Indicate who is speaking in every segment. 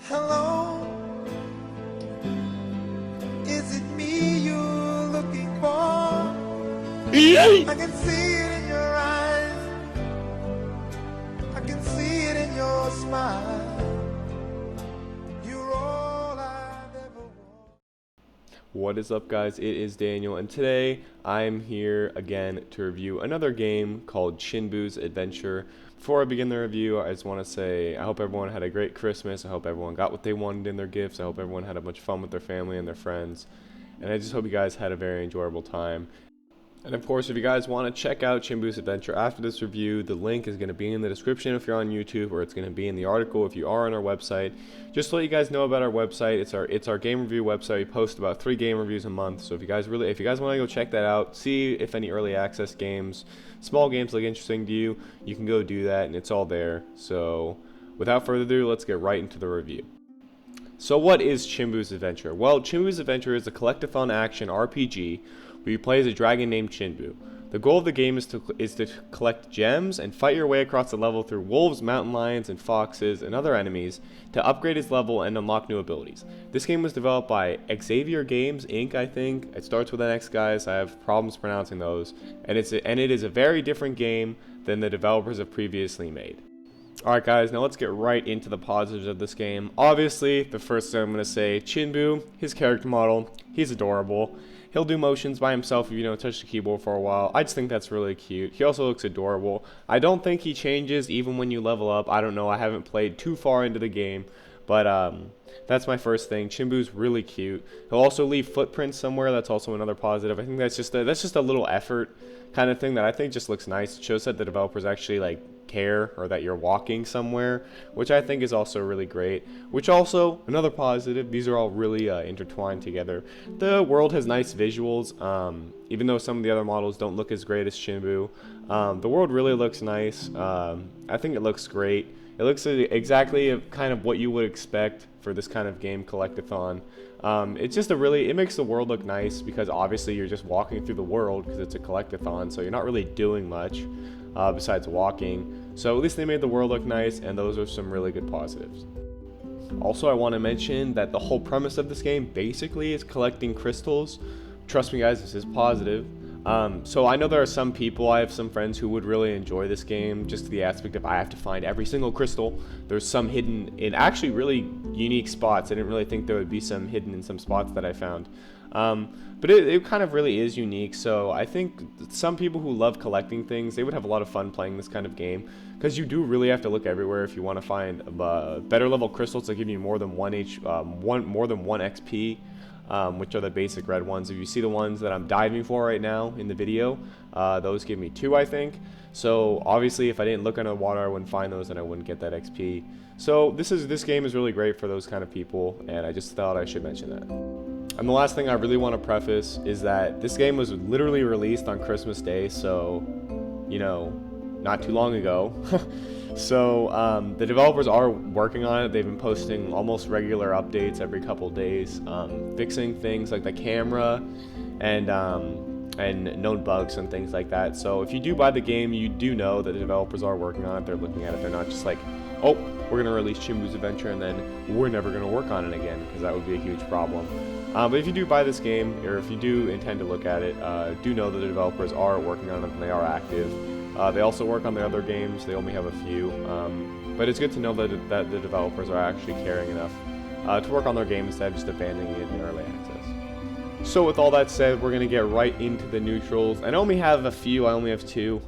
Speaker 1: Hello, is it me you're looking for? I can see it in your eyes, I can see it in your smile. You're all I've ever wanted.
Speaker 2: What is up, guys? It is Daniel, and today I am here again to review another game called Chinbu's Adventure. Before I begin the review, I just want to say I hope everyone had a great Christmas. I hope everyone got what they wanted in their gifts. I hope everyone had a bunch of fun with their family and their friends. And I just hope you guys had a very enjoyable time. And of course, if you guys want to check out Chinbu's Adventure after this review, the link is going to be in the description if you're on YouTube, or it's going to be in the article if you are on our website. Just to let you guys know about our website, it's our game review website. We post about 3 game reviews a month. So if you guys want to go check that out, see if any early access games, small games look interesting to you, you can go do that, and it's all there. So without further ado, let's get right into the review. So what is Chinbu's Adventure? Well, Chinbu's Adventure is a collectathon action RPG where you play as a dragon named Chinbu. The goal of the game is to collect gems and fight your way across the level through wolves, mountain lions, and foxes and other enemies to upgrade his level and unlock new abilities. This game was developed by Xavier Games Inc. I think it starts with an X, guys. I have problems pronouncing those, and it is a very different game than the developers have previously made. Alright guys, now let's get right into the positives of this game. Obviously, the first thing I'm going to say, Chinbu, his character model, he's adorable. He'll do motions by himself if you don't touch the keyboard for a while. I just think that's really cute. He also looks adorable. I don't think he changes even when you level up. I don't know, I haven't played too far into the game. But that's my first thing. Chinbu's really cute. He'll also leave footprints somewhere. That's also another positive. I think that's just a little effort kind of thing that I think just looks nice. It shows that the developers actually care, or that you're walking somewhere, which I think is also really great. Which also another positive. These are all really intertwined together. The world has nice visuals. Even though some of the other models don't look as great as Chinbu, the world really looks nice. I think it looks great. It looks exactly kind of what you would expect for this kind of game, collectathon. It's just it makes the world look nice because obviously you're just walking through the world because it's a collectathon, so you're not really doing much besides walking. So at least they made the world look nice, and those are some really good positives. Also, I want to mention that the whole premise of this game basically is collecting crystals. Trust me guys, this is positive. So I know there are some people, I have some friends who would really enjoy this game, just the aspect of I have to find every single crystal. There's some hidden in actually really unique spots. I didn't really think there would be some hidden in some spots that I found. But it kind of really is unique, so I think some people who love collecting things, they would have a lot of fun playing this kind of game, because you do really have to look everywhere if you want to find better level crystals that give you more than one XP. Which are the basic red ones. If you see the ones that I'm diving for right now in the video, those give me 2, I think. So obviously if I didn't look under the water, I wouldn't find those and I wouldn't get that XP. So this game is really great for those kind of people, and I just thought I should mention that. And the last thing I really want to preface is that this game was literally released on Christmas Day, so, you know, not too long ago. So the developers are working on it. They've been posting almost regular updates every couple days, fixing things like the camera and known bugs and things like that. So if you do buy the game, you do know that the developers are working on it. They're looking at it. They're not just like, oh, we're going to release Chinbu's Adventure and then we're never going to work on it again, because that would be a huge problem. But if you do buy this game, or if you do intend to look at it, do know that the developers are working on it and they are active. They also work on the other games. They only have a few, but it's good to know that the developers are actually caring enough to work on their game instead of just abandoning it in early access. So with all that said, we're going to get right into the neutrals. I only have a few. I only have 2.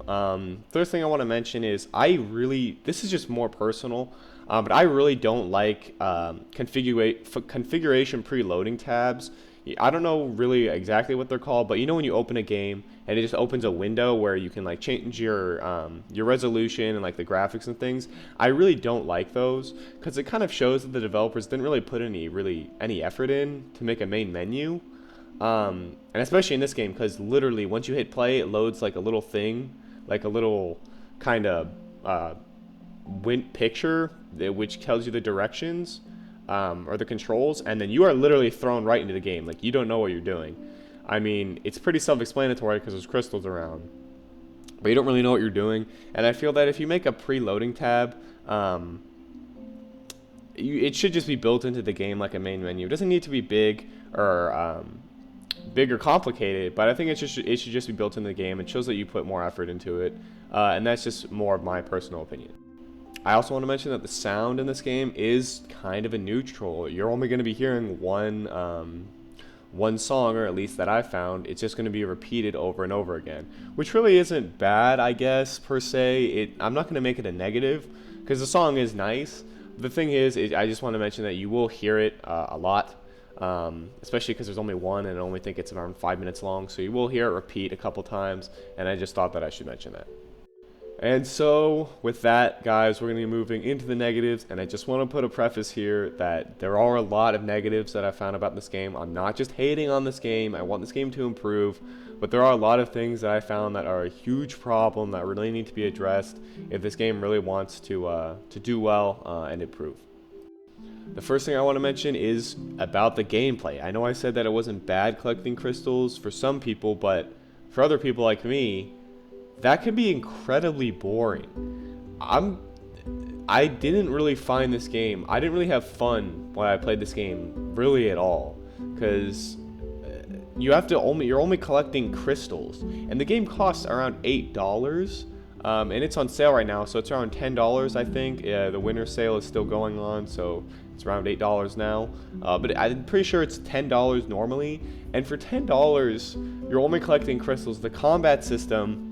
Speaker 2: First thing I want to mention is this is just more personal, but I really don't like configuration preloading tabs. I don't know really exactly what they're called, but you know when you open a game and it just opens a window where you can change your resolution and the graphics and things. I really don't like those, because it kind of shows that the developers didn't really put any effort in to make a main menu, and especially in this game, because literally once you hit play, it loads a little thing, a little kind of picture which tells you the directions. Or the controls, and then you are literally thrown right into the game. You don't know what you're doing. I mean, it's pretty self-explanatory because there's crystals around, but you don't really know what you're doing. And I feel that if you make a preloading tab, it should just be built into the game like a main menu. It doesn't need to be big or complicated, but I think it should just be built into the game. It shows that you put more effort into it, and that's just more of my personal opinion. I also want to mention that the sound in this game is kind of a neutral. You're only going to be hearing one song, or at least that I found. It's just going to be repeated over and over again, which really isn't bad, I guess, per se. I'm not going to make it a negative, because the song is nice. The thing is, I just want to mention that you will hear it a lot, especially because there's only one, and I only think it's around 5 minutes long, so you will hear it repeat a couple times, and I just thought that I should mention that. And so, with that, guys, we're going to be moving into the negatives, and I just want to put a preface here that there are a lot of negatives that I found about this game. I'm not just hating on this game. I want this game to improve, but there are a lot of things that I found that are a huge problem that really need to be addressed if this game really wants to do well and improve. The first thing I want to mention is about the gameplay. I know I said that it wasn't bad collecting crystals for some people, but for other people like me, that can be incredibly boring. I didn't really find this game, I didn't really have fun when I played this game really at all, because you're only collecting crystals, and the game costs around $8, and it's on sale right now, so it's around $10, I think. The winter sale is still going on, so it's around $8 now, but I'm pretty sure it's $10 normally, and for $10 you're only collecting crystals. The combat system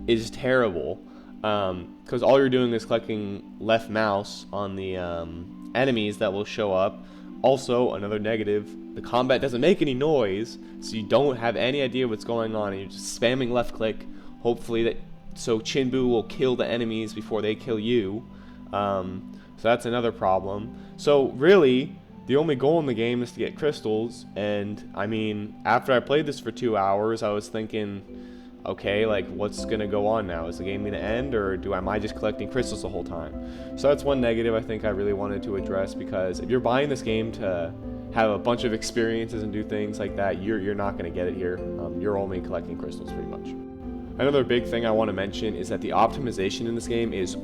Speaker 2: is terrible, because all you're doing is clicking left mouse on the enemies that will show up. Also, another negative, the combat doesn't make any noise, so you don't have any idea what's going on, and you're just spamming left click, hopefully so Chinbu will kill the enemies before they kill you. So that's another problem. So really, the only goal in the game is to get crystals, and I mean, after I played this for 2 hours, I was thinking, okay, like, what's gonna go on now? Is the game gonna end, or am I just collecting crystals the whole time? So that's one negative I think I really wanted to address, because if you're buying this game to have a bunch of experiences and do things like that, you're not gonna get it here. You're only collecting crystals pretty much. Another big thing I want to mention is that the optimization in this game is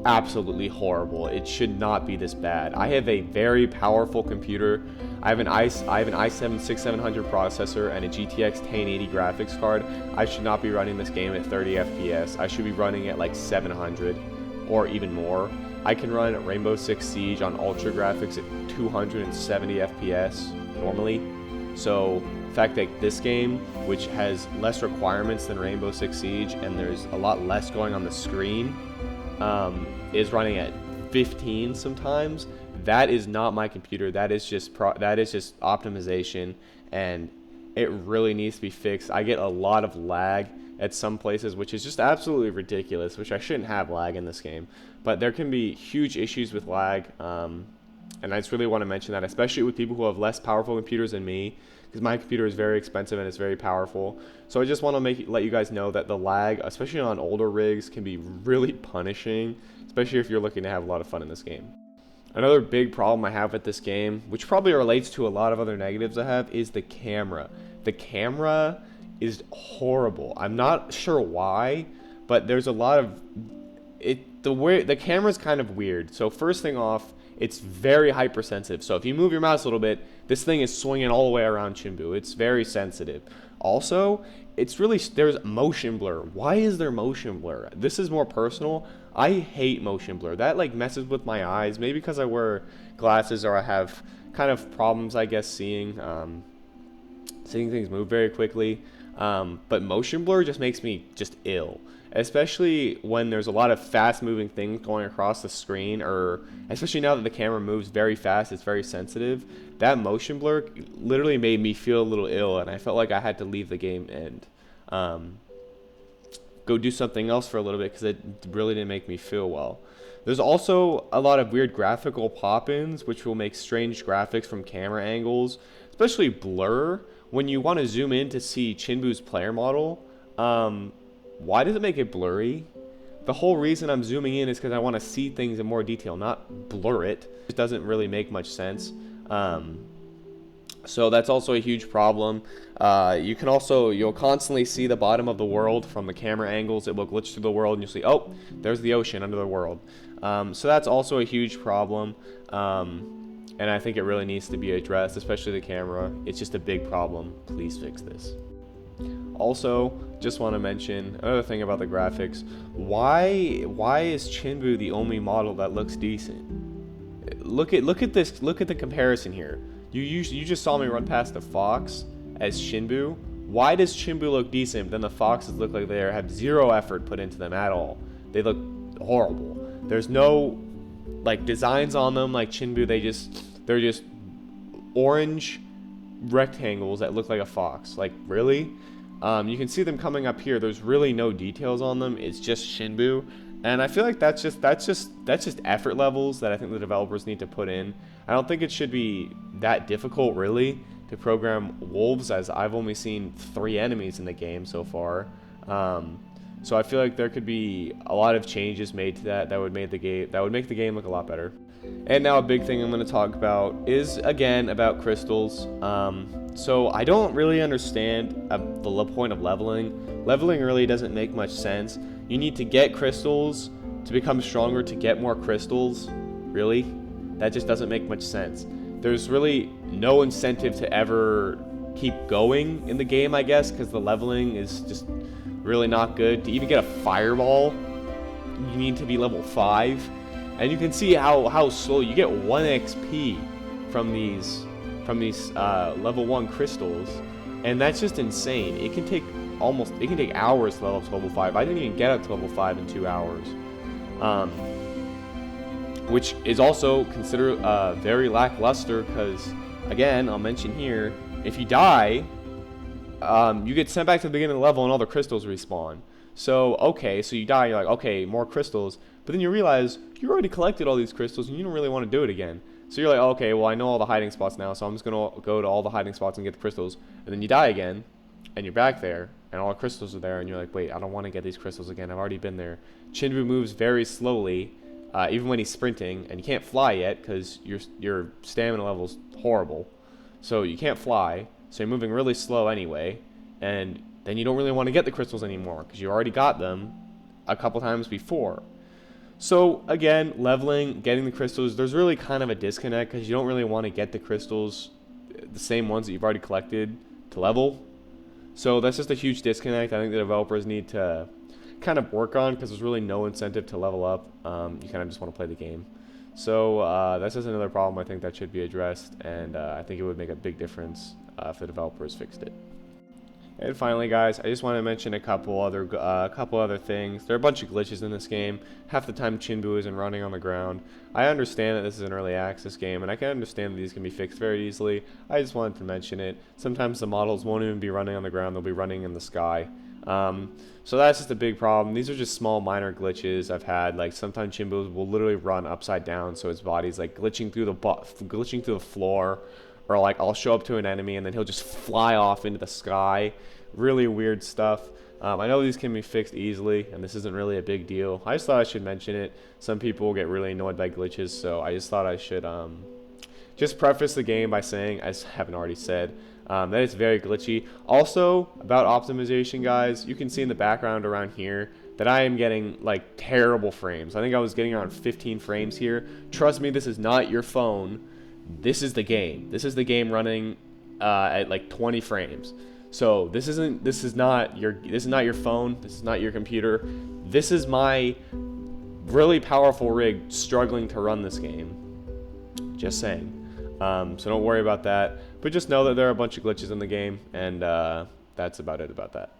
Speaker 2: absolutely horrible. It should not be this bad. I have a very powerful computer. I have an i7-6700 processor and a GTX 1080 graphics card. I should not be running this game at 30 FPS. I should be running it like 700 or even more. I can run Rainbow Six Siege on ultra graphics at 270 FPS normally. So the fact that this game, which has less requirements than Rainbow Six Siege and there's a lot less going on the screen, is running at 15 sometimes, that is not my computer. That is just optimization, and it really needs to be fixed. I get a lot of lag at some places, which is just absolutely ridiculous, which I shouldn't have lag in this game, but there can be huge issues with lag, and I just really want to mention that, especially with people who have less powerful computers than me, because my computer is very expensive and it's very powerful. So I just want to let you guys know that the lag, especially on older rigs, can be really punishing, especially if you're looking to have a lot of fun in this game. Another big problem I have with this game, which probably relates to a lot of other negatives I have, is the camera. The camera is horrible. I'm not sure why, but there's a lot of the camera's kind of weird. So first thing off, it's very hypersensitive. So if you move your mouse a little bit, this thing is swinging all the way around Chinbu. It's very sensitive. Also, there's motion blur. Why is there motion blur? This is more personal. I hate motion blur. That like messes with my eyes. Maybe because I wear glasses or I have kind of problems, I guess, seeing things move very quickly. But motion blur just makes me just ill. Especially when there's a lot of fast moving things going across the screen, or especially now that the camera moves very fast, it's very sensitive. That motion blur literally made me feel a little ill, and I felt like I had to leave the game and go do something else for a little bit, because it really didn't make me feel well. There's also a lot of weird graphical pop-ins, which will make strange graphics from camera angles, especially blur. When you want to zoom in to see Chinbu's player model, why does it make it blurry? The whole reason I'm zooming in is because I want to see things in more detail, not blur it. It doesn't really make much sense. So that's also a huge problem. You'll constantly see the bottom of the world from the camera angles. It will glitch through the world, and you'll see, oh, there's the ocean under the world. So that's also a huge problem, and I think it really needs to be addressed, especially the camera. It's just a big problem. Please fix this. Also, just want to mention another thing about the graphics. Why is Chinbu the only model that looks decent? Look at this. Look at the comparison here. You just saw me run past the fox as Chinbu. Why does Chinbu look decent, then the foxes look like they have zero effort put into them at all? They look horrible. There's no like designs on them like Chinbu. They're just orange rectangles that look like a fox. Like, really? You can see them coming up here. There's really no details on them. It's just Chinbu. And I feel like that's just effort levels that I think the developers need to put in. I don't think it should be that difficult, really, to program wolves, as I've only seen 3 enemies in the game so far. So I feel like there could be a lot of changes made to that would make the game look a lot better. And now a big thing I'm going to talk about is, again, about crystals. So I don't really understand the point of leveling. Leveling really doesn't make much sense. You need to get crystals to become stronger to get more crystals. Really? That just doesn't make much sense. There's really no incentive to ever keep going in the game, I guess, because the leveling is just really not good. To even get a fireball, you need to be level 5. And you can see how slow you get 1 XP from these level 1 crystals, and that's just insane. It can take hours to level up to level 5. I didn't even get up to level 5 in 2 hours, which is also considered very lackluster, because, again, I'll mention here, if you die, you get sent back to the beginning of the level and all the crystals respawn. So, okay, so you die, you're like, okay, more crystals, but then you realize you already collected all these crystals and you don't really want to do it again. So you're like, okay, well, I know all the hiding spots now, so I'm just going to go to all the hiding spots and get the crystals. And then you die again, and you're back there, and all the crystals are there, and you're like, wait, I don't want to get these crystals again. I've already been there. Chinbu moves very slowly, even when he's sprinting, and you can't fly yet because your stamina level's horrible. So you can't fly, so you're moving really slow anyway, and then you don't really want to get the crystals anymore because you already got them a couple times before. So again, leveling, getting the crystals, there's really kind of a disconnect because you don't really want to get the crystals, the same ones that you've already collected, to level. So that's just a huge disconnect I think the developers need to kind of work on, because there's really no incentive to level up. You kind of just want to play the game. So that's just another problem I think that should be addressed, and I think it would make a big difference if the developers fixed it. And finally, guys, I just want to mention a couple other things. There are a bunch of glitches in this game. Half the time Chinbu isn't running on the ground. I understand that this is an early access game, and I can understand that these can be fixed very easily. I just wanted to mention it. Sometimes the models won't even be running on the ground. They'll be running in the sky. So that's just a big problem. These are just small minor glitches I've had. Like, sometimes Chinbu will literally run upside down, so his body's like glitching through the floor. Or like, I'll show up to an enemy and then he'll just fly off into the sky. Really weird stuff. I know these can be fixed easily, and this isn't really a big deal. I just thought I should mention it. Some people get really annoyed by glitches, so I just thought I should just preface the game by saying, I haven't already said, that it's very glitchy. Also, about optimization, guys, you can see in the background around here that I am getting like terrible frames. I think I was getting around 15 frames here. Trust me, this is not your phone. This is the game. This is the game running at like 20 frames. So this is not your phone. This is not your computer. This is my really powerful rig struggling to run this game. Just saying. So don't worry about that. But just know that there are a bunch of glitches in the game, and that's about it about that.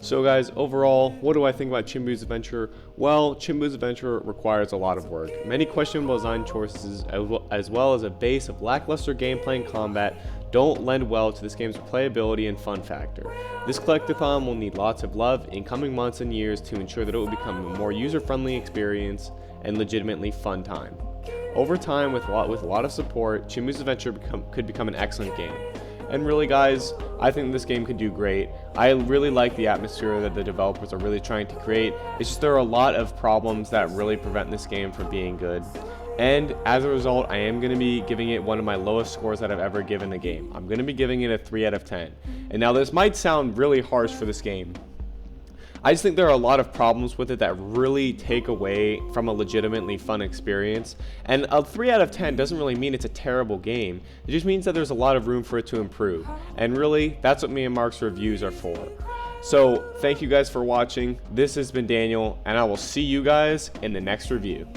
Speaker 2: So guys, overall, what do I think about Chinbu's Adventure? Well, Chinbu's Adventure requires a lot of work. Many questionable design choices, as well as a base of lackluster gameplay and combat, don't lend well to this game's replayability and fun factor. This collectathon will need lots of love in coming months and years to ensure that it will become a more user-friendly experience and legitimately fun time. Over time, with a lot of support, Chinbu's Adventure could become an excellent game. And really, guys, I think this game can do great. I really like the atmosphere that the developers are really trying to create. It's just there are a lot of problems that really prevent this game from being good. And as a result, I am going to be giving it one of my lowest scores that I've ever given a game. I'm going to be giving it a 3 out of 10. And now this might sound really harsh for this game. I just think there are a lot of problems with it that really take away from a legitimately fun experience. And a 3 out of 10 doesn't really mean it's a terrible game. It just means that there's a lot of room for it to improve. And really, that's what me and Mark's reviews are for. So, thank you guys for watching. This has been Daniel, and I will see you guys in the next review.